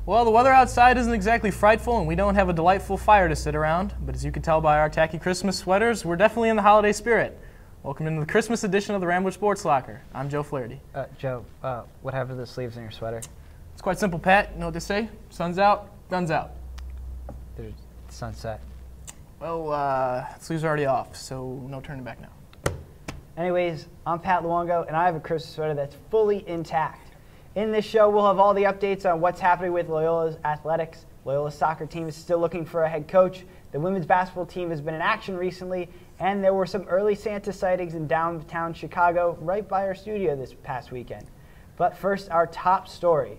Well, the weather outside isn't exactly frightful, and we don't have a delightful fire to sit around. But as you can tell by our tacky Christmas sweaters, we're definitely in the holiday spirit. Welcome into the Christmas edition of the Rambler Sports Locker. I'm Joe Flaherty. Joe, what happened to the sleeves in your sweater? It's quite simple, Pat. You know what they say? Sun's out, guns out. There's sunset. Well, sleeves are already off, so no turning back now. Anyways, I'm Pat Luongo, and I have a Christmas sweater that's fully intact. In this show, we'll have all the updates on what's happening with Loyola's athletics. Loyola's soccer team is still looking for a head coach. The women's basketball team has been in action recently, and there were some early Santa sightings in downtown Chicago right by our studio this past weekend. But first, our top story.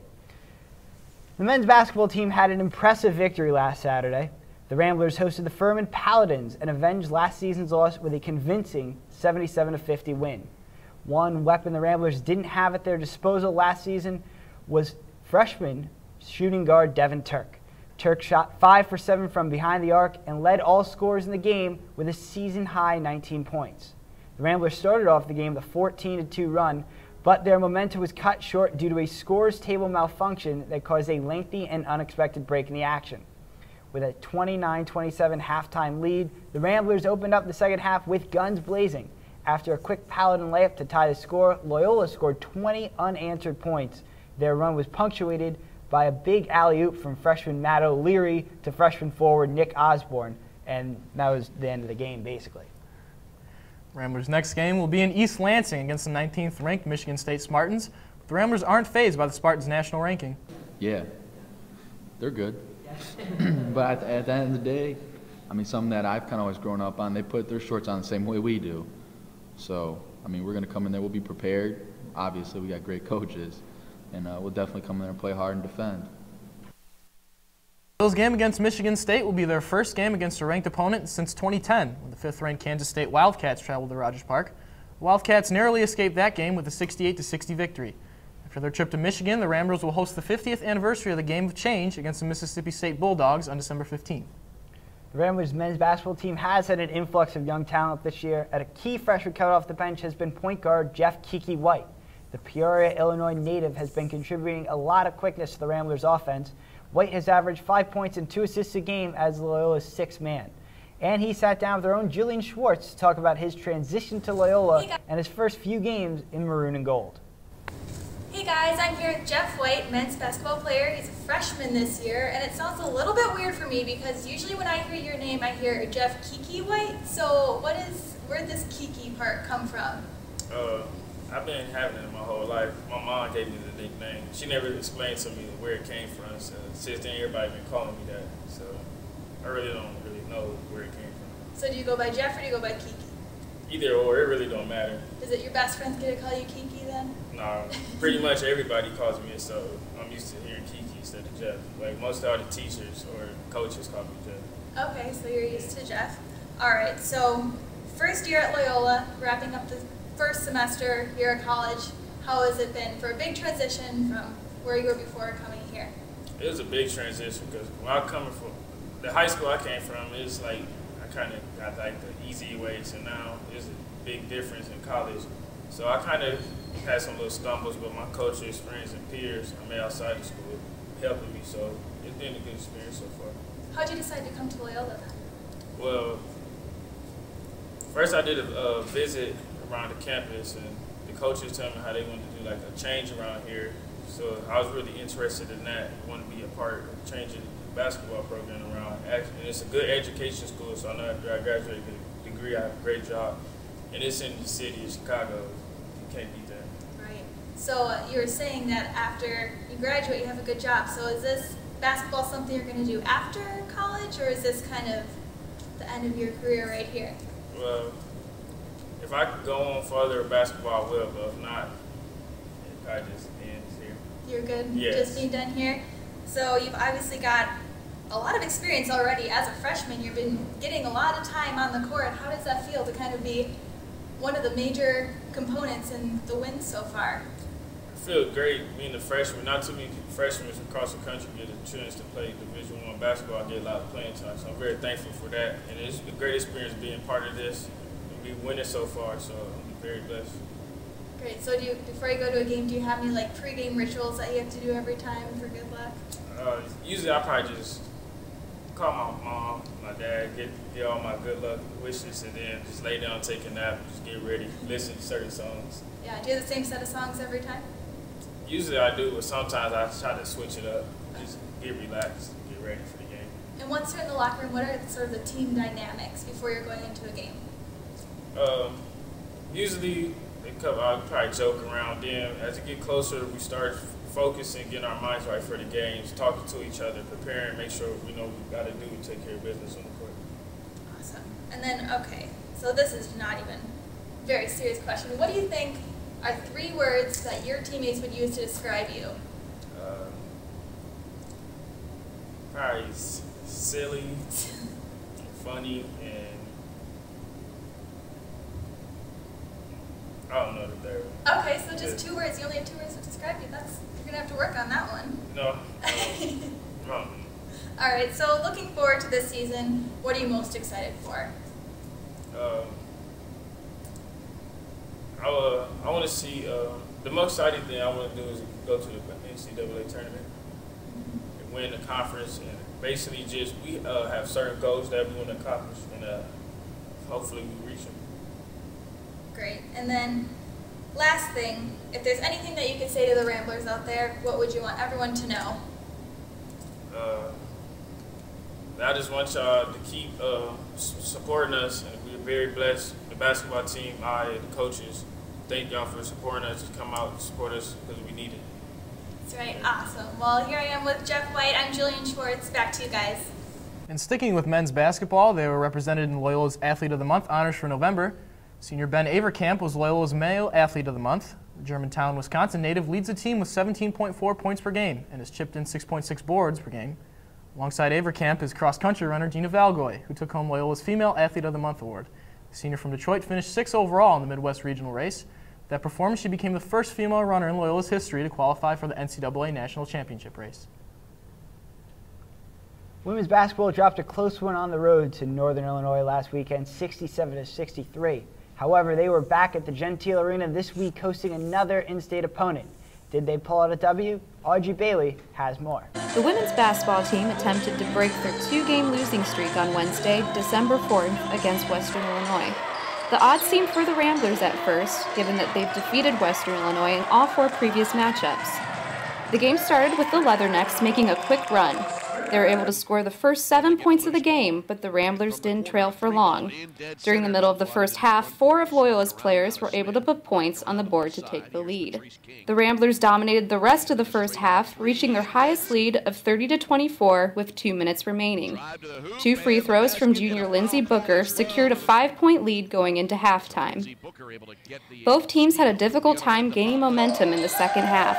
The men's basketball team had an impressive victory last Saturday. The Ramblers hosted the Furman Paladins and avenged last season's loss with a convincing 77-50 win. One weapon the Ramblers didn't have at their disposal last season was freshman shooting guard Devin Turk. Turk shot 5 for 7 from behind the arc and led all scorers in the game with a season-high 19 points. The Ramblers started off the game with a 14-2 run, but their momentum was cut short due to a scorers table malfunction that caused a lengthy and unexpected break in the action. With a 29-27 halftime lead, the Ramblers opened up the second half with guns blazing. After a quick Paladin layup to tie the score, Loyola scored 20 unanswered points. Their run was punctuated by a big alley-oop from freshman Matt O'Leary to freshman forward Nick Osborne, and that was the end of the game, basically. Ramblers' next game will be in East Lansing against the 19th-ranked Michigan State Spartans. The Ramblers aren't fazed by the Spartans' national ranking. Yeah, they're good. But at the end of the day, I mean, something that I've kind of always grown up on, they put their shorts on the same way we do. So, I mean, we're going to come in there, we'll be prepared. Obviously, we got great coaches, and we'll definitely come in there and play hard and defend. Bill's game against Michigan State will be their first game against a ranked opponent since 2010, when the 5th-ranked Kansas State Wildcats traveled to Rogers Park. The Wildcats narrowly escaped that game with a 68-60 victory. After their trip to Michigan, the Ramblers will host the 50th anniversary of the Game of Change against the Mississippi State Bulldogs on December 15th. The Ramblers men's basketball team has had an influx of young talent this year, and a key freshman cut off the bench has been point guard Jeff KeKe White. The Peoria, Illinois native has been contributing a lot of quickness to the Ramblers' offense. White has averaged 5 points and 2 assists a game as Loyola's sixth man. And he sat down with their own Julian Schwartz to talk about his transition to Loyola and his first few games in maroon and gold. Hey guys, I'm here with Jeff White, men's basketball player. He's a freshman this year, and it sounds a little bit weird for me because usually when I hear your name, I hear Jeff KeKe White. So where'd this KeKe part come from? I've been having it my whole life. My mom gave me the nickname. She never explained to me where it came from, so since then everybody been calling me that. So I really don't know where it came from. So do you go by Jeff or do you go by KeKe? Either or, it really don't matter. Is it your best friends get to call you KeKe then? Nah, pretty much everybody calls me it, so I'm used to hearing KeKe instead of Jeff. Like most of the teachers or coaches call me Jeff. Okay, so you're used to Jeff. All right, so first year at Loyola, wrapping up the first semester here at college. How has it been for a big transition from where you were before coming here? It was a big transition because when I coming from the high school I came from, it's like I kind of got like the easy ways, and now there's a big difference in college. So I kind of had some little stumbles, but my coaches, friends, and peers I met outside the school helping me. So it's been a good experience so far. How'd you decide to come to Loyola then? Well, first I did a visit around the campus, and the coaches told me how they wanted to do like a change around here. So I was really interested in that. I wanted to be a part of changing the basketball program around. And it's a good education school, so I know after I graduate with a degree, I have a great job. And it's in the city of Chicago. You can't beat that. Right. So you were saying that after you graduate, you have a good job. So is this basketball something you're going to do after college, or is this kind of the end of your career right here? Well, if I could go on further with basketball, I will, but if not, it probably just ends here. You're good? Yes. Just being done here? So you've obviously got a lot of experience already as a freshman. You've been getting a lot of time on the court. How does that feel to kind of be one of the major components in the wins so far? I feel great being a freshman. Not too many freshmen across the country get a chance to play Division I basketball. I get a lot of playing time, so I'm very thankful for that. And it's a great experience being part of this. We've been winning so far, so I'm very blessed. Great. So before you go to a game, do you have any like pre-game rituals that you have to do every time for good luck? Usually I probably just call my mom, my dad, get all my good luck wishes, and then just lay down, take a nap, just get ready, listen to certain songs. Yeah, do you have the same set of songs every time? Usually I do, but sometimes I try to switch it up, just get relaxed, get ready for the game. And once you're in the locker room, what are sort of the team dynamics before you're going into a game? Usually I'll probably joke around. Then as it get closer, we start focusing, getting our minds right for the games, talking to each other, preparing, make sure we know what we got to do to take care of business on the court. Awesome. And then, okay, so this is not even a very serious question. What do you think are 3 words that your teammates would use to describe you? Probably silly, funny, and I don't know the third one. Okay, so just 2 words. You only have 2 words to describe you. You're going to have to work on that one. No. All right, so looking forward to this season, what are you most excited for? I want to see, the most exciting thing I want to do is go to the NCAA tournament and win the conference, and basically just we have certain goals that we want to accomplish, and hopefully we reach them. Great. And then last thing, if there's anything that you could say to the Ramblers out there, what would you want everyone to know? I just want y'all to keep supporting us, and we're very blessed. The basketball team, the coaches, thank y'all for supporting us. Come out and support us because we need it. That's right. Awesome. Well, here I am with Jeff White. I'm Jillian Schwartz. Back to you guys. And sticking with men's basketball, they were represented in Loyola's Athlete of the Month honors for November. Senior Ben Averkamp was Loyola's Male Athlete of the Month. The Germantown, Wisconsin native leads the team with 17.4 points per game and has chipped in 6.6 boards per game. Alongside Averkamp is cross-country runner Dina Valgoy, who took home Loyola's Female Athlete of the Month award. The senior from Detroit finished 6th overall in the Midwest Regional race. With that performance, she became the first female runner in Loyola's history to qualify for the NCAA National Championship race. Women's basketball dropped a close one on the road to Northern Illinois last weekend, 67-63. However, they were back at the Gentile Arena this week hosting another in-state opponent. Did they pull out a W? Audrey Bailey has more. The women's basketball team attempted to break their 2-game losing streak on Wednesday, December 4th, against Western Illinois. The odds seemed for the Ramblers at first, given that they've defeated Western Illinois in all 4 previous matchups. The game started with the Leathernecks making a quick run. They were able to score the first 7 points of the game, but the Ramblers didn't trail for long. During the middle of the first half, 4 of Loyola's players were able to put points on the board to take the lead. The Ramblers dominated the rest of the first half, reaching their highest lead of 30-24 with 2 minutes remaining. 2 free throws from junior Lindsay Booker secured a 5-point lead going into halftime. Both teams had a difficult time gaining momentum in the second half.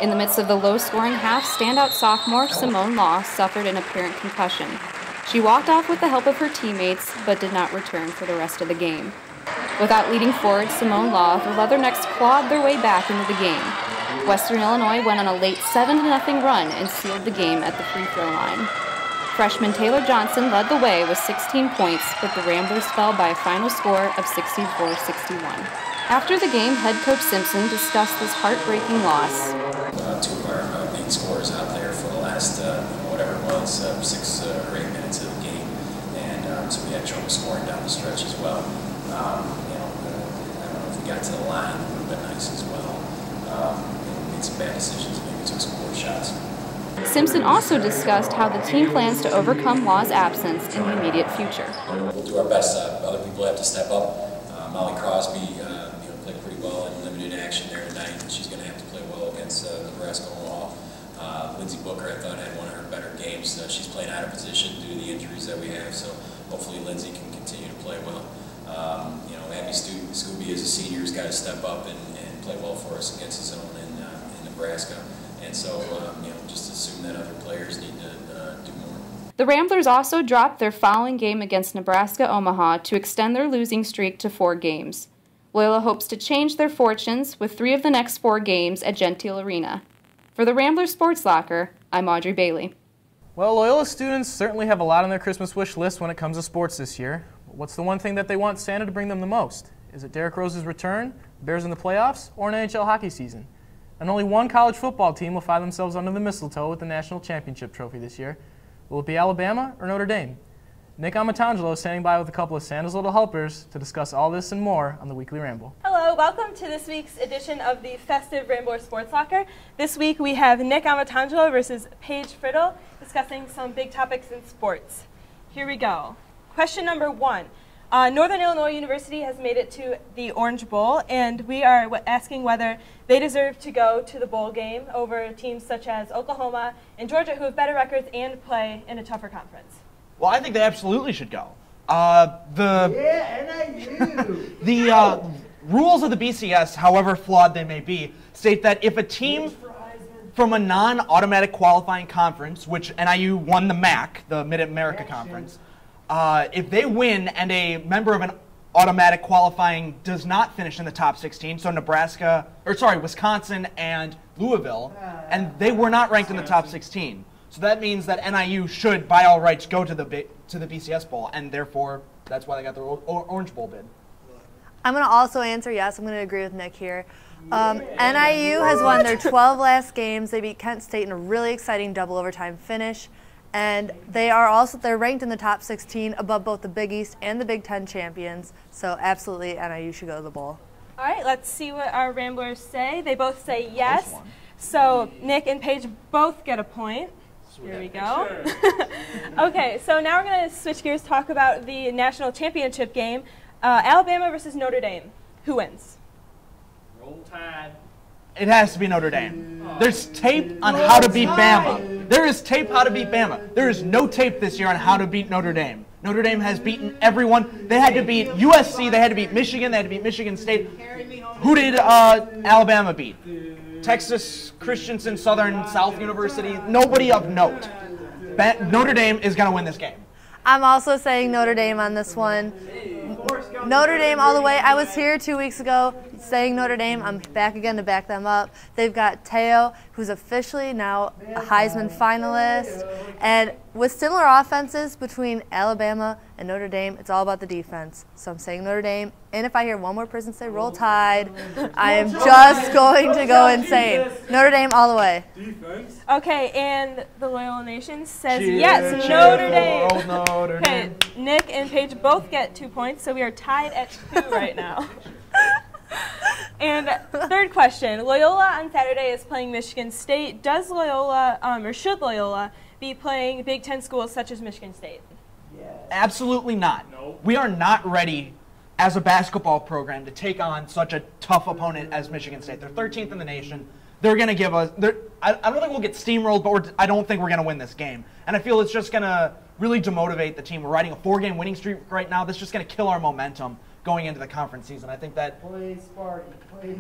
In the midst of the low-scoring half, standout sophomore Simone Law suffered an apparent concussion. She walked off with the help of her teammates, but did not return for the rest of the game. Without leading forward Simone Law, the Leathernecks clawed their way back into the game. Western Illinois went on a late 7-0 run and sealed the game at the free throw line. Freshman Taylor Johnson led the way with 16 points, but the Ramblers fell by a final score of 64-61. After the game, head coach Simpson discussed this heartbreaking loss. 2 of our main scorers out there for the last, whatever it was, 6 or 8 minutes of the game, and so we had trouble scoring down the stretch as well. I don't know if we got to the line, it would have been nice as well. We made some bad decisions, maybe took some poor shots. Simpson also discussed how the team plans to overcome Law's absence in the immediate future. We'll do our best. Other people have to step up. Molly Crosby played pretty well in limited action there tonight. She's going to have to play well against Nebraska Omaha. Lindsay Booker, I thought, had one of her better games. She's playing out of position due to the injuries that we have, so hopefully Lindsay can continue to play well. Abby Scooby as a senior has got to step up and play well for us against his own in Nebraska. And so, just assume that other players need to do more. The Ramblers also dropped their following game against Nebraska Omaha to extend their losing streak to 4 games. Loyola hopes to change their fortunes with 3 of the next 4 games at Gentile Arena. For the Rambler Sports Locker, I'm Audrey Bailey. Well, Loyola students certainly have a lot on their Christmas wish list when it comes to sports this year. What's the one thing that they want Santa to bring them the most? Is it Derrick Rose's return, Bears in the playoffs, or an NHL hockey season? And only one college football team will find themselves under the mistletoe with the national championship trophy this year. Will it be Alabama or Notre Dame? Nick Amatangelo is standing by with a couple of Santa's little helpers to discuss all this and more on the Weekly Ramble. Hello, welcome to this week's edition of the festive Rambler Sports Locker. This week we have Nick Amatangelo versus Paige Friddle discussing some big topics in sports. Here we go. Question number 1. Northern Illinois University has made it to the Orange Bowl, and we are asking whether they deserve to go to the bowl game over teams such as Oklahoma and Georgia, who have better records and play in a tougher conference. Well, I think they absolutely should go. NIU! The rules of the BCS, however flawed they may be, state that if a team from a non-automatic qualifying conference, which NIU won the MAC, the Mid-America Conference, if they win and a member of an automatic qualifying does not finish in the top 16, so Wisconsin and Louisville, and they were not ranked in the top 16. So that means that NIU should, by all rights, go to the BCS Bowl, and therefore that's why they got the Orange Bowl bid. I'm going to also answer yes. I'm going to agree with Nick here. NIU has won their 12 last games. They beat Kent State in a really exciting double overtime finish. And they're ranked in the top 16 above both the Big East and the Big Ten champions. So absolutely, NIU should go to the bowl. All right, let's see what our Ramblers say. They both say yes. So Nick and Paige both get a point. Here we go. Okay, so now we're going to switch gears, talk about the national championship game. Alabama versus Notre Dame. Who wins? Roll Tide. It has to be Notre Dame. There's tape on how to beat Bama. There is tape how to beat Bama. There is no tape this year on how to beat Notre Dame. Notre Dame has beaten everyone. They had to beat USC. They had to beat Michigan. They had to beat Michigan State. Who did Alabama beat? Texas Christensen Southern South University. Nobody of note. Notre Dame is going to win this game. I'm also saying Notre Dame on this one. Notre Dame all the way. I was here 2 weeks ago saying Notre Dame. I'm back again to back them up. They've got Teo, who's officially now a Heisman finalist. And with similar offenses between Alabama and Notre Dame, it's all about the defense. So I'm saying Notre Dame. And if I hear one more person say Roll Tide, I am just going to go insane. Notre Dame all the way. Okay, and the Loyola Nation says yes, Notre Dame. Notre Dame. Okay, Nick and Paige both get 2 points, so we are tied at 2 right now. And third question, Loyola on Saturday is playing Michigan State. Does Loyola, or should Loyola, be playing Big Ten schools such as Michigan State? Absolutely not. No. We are not ready as a basketball program to take on such a tough opponent as Michigan State. They're 13th in the nation. They're going to give us I don't think we'll get steamrolled, but I don't think we're going to win this game. And I feel it's just going to really demotivate the team. We're riding a 4-game winning streak right now. That's just going to kill our momentum going into the conference season. I think that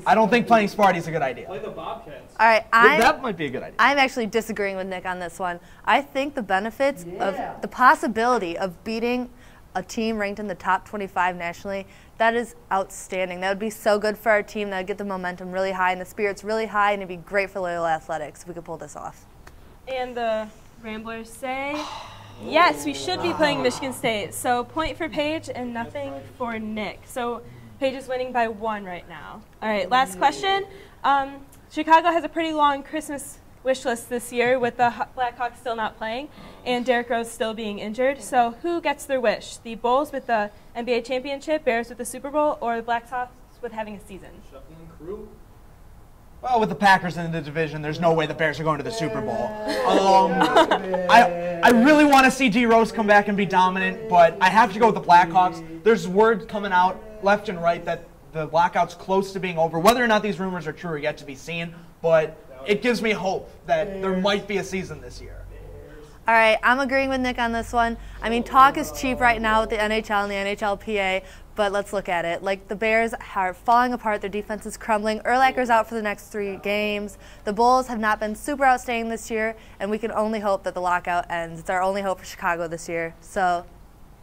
I don't think playing Sparty is a good idea. Play the Bobcats. All right, that might be a good idea. I'm actually disagreeing with Nick on this one. I think the benefits of the possibility of beating a team ranked in the top 25 nationally, that is outstanding. That would be so good for our team. That would get the momentum really high and the spirits really high, and it'd be great for Loyola Athletics if we could pull this off. And the Ramblers say yes, we should be playing Michigan State. So point for Paige and nothing for Nick. So Paige is winning by 1 right now. All right, last question. Chicago has a pretty long Christmas wish list this year with the Blackhawks still not playing and Derrick Rose still being injured. So who gets their wish? The Bulls with the NBA championship, Bears with the Super Bowl, or the Blackhawks with having a season? Shuffling crew. Well, with the Packers in the division, there's no way the Bears are going to the Super Bowl. I really want to see D. Rose come back and be dominant, but I have to go with the Blackhawks. There's word coming out left and right that the lockout's close to being over. Whether or not these rumors are true are yet to be seen, but it gives me hope that there might be a season this year. All right, I'm agreeing with Nick on this one. I mean, talk is cheap right now with the NHL and the NHLPA, but let's look at it. Like, the Bears are falling apart. Their defense is crumbling. Urlacher's out for the next 3 games. The Bulls have not been super outstanding this year, and we can only hope that the lockout ends. It's our only hope for Chicago this year. So,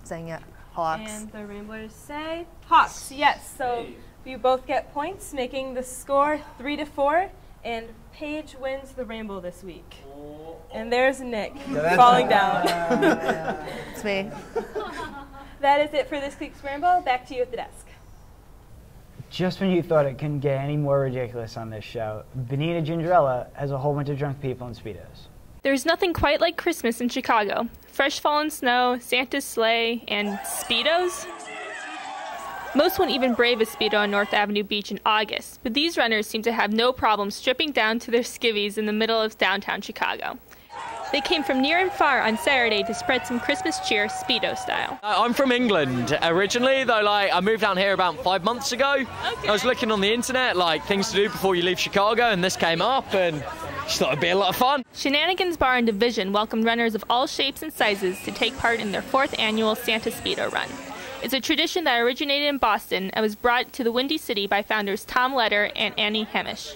I'm saying it, Hawks. And the Ramblers say Hawks, yes. So you both get points, making the score 3-4, and Paige wins the Ramble this week. And there's Nick falling down. It's me. That is it for this week's Ramble. Back to you at the desk. Just when you thought it couldn't get any more ridiculous on this show, Benita Gingerella has a whole bunch of drunk people in Speedos. There's nothing quite like Christmas in Chicago. Fresh fallen snow, Santa's sleigh, and Speedos? Most won't even brave a Speedo on North Avenue Beach in August, but these runners seem to have no problem stripping down to their skivvies in the middle of downtown Chicago. They came from near and far on Saturday to spread some Christmas cheer Speedo style. I'm from England originally, though I moved down here about 5 months ago. Okay. I was looking on the internet, things to do before you leave Chicago, and this came up, and just thought it'd be a lot of fun. Shenanigans Bar and Division welcomed runners of all shapes and sizes to take part in their 4th annual Santa Speedo Run. It's a tradition that originated in Boston and was brought to the Windy City by founders Tom Letter and Annie Hamish.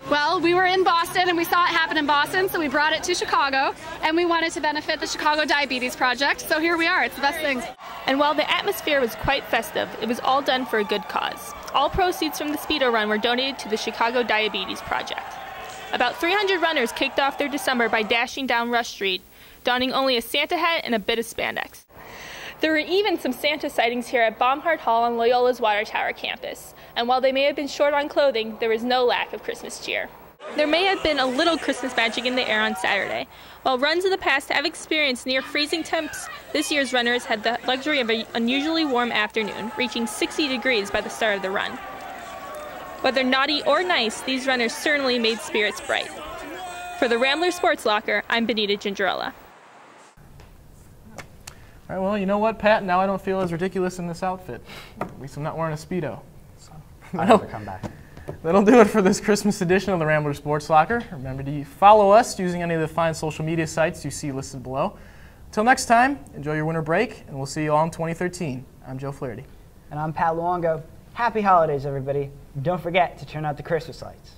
Well, we were in Boston and we saw it happen in Boston, so we brought it to Chicago, and we wanted to benefit the Chicago Diabetes Project, so here we are. It's the best thing. And while the atmosphere was quite festive, it was all done for a good cause. All proceeds from the Speedo Run were donated to the Chicago Diabetes Project. About 300 runners kicked off their December by dashing down Rush Street, donning only a Santa hat and a bit of spandex. There were even some Santa sightings here at Baumhart Hall on Loyola's Water Tower campus, and while they may have been short on clothing, there was no lack of Christmas cheer. There may have been a little Christmas magic in the air on Saturday. While runs in the past have experienced near freezing temps, this year's runners had the luxury of an unusually warm afternoon, reaching 60 degrees by the start of the run. Whether naughty or nice, these runners certainly made spirits bright. For the Rambler Sports Locker, I'm Benita Gingerella. All right, well, you know what, Pat? Now I don't feel as ridiculous in this outfit. At least I'm not wearing a Speedo. So. I'll never come back. That'll do it for this Christmas edition of the Rambler Sports Locker. Remember to follow us using any of the fine social media sites you see listed below. Until next time, enjoy your winter break, and we'll see you all in 2013. I'm Joe Flaherty. And I'm Pat Luongo. Happy holidays, everybody. Don't forget to turn out the Christmas lights.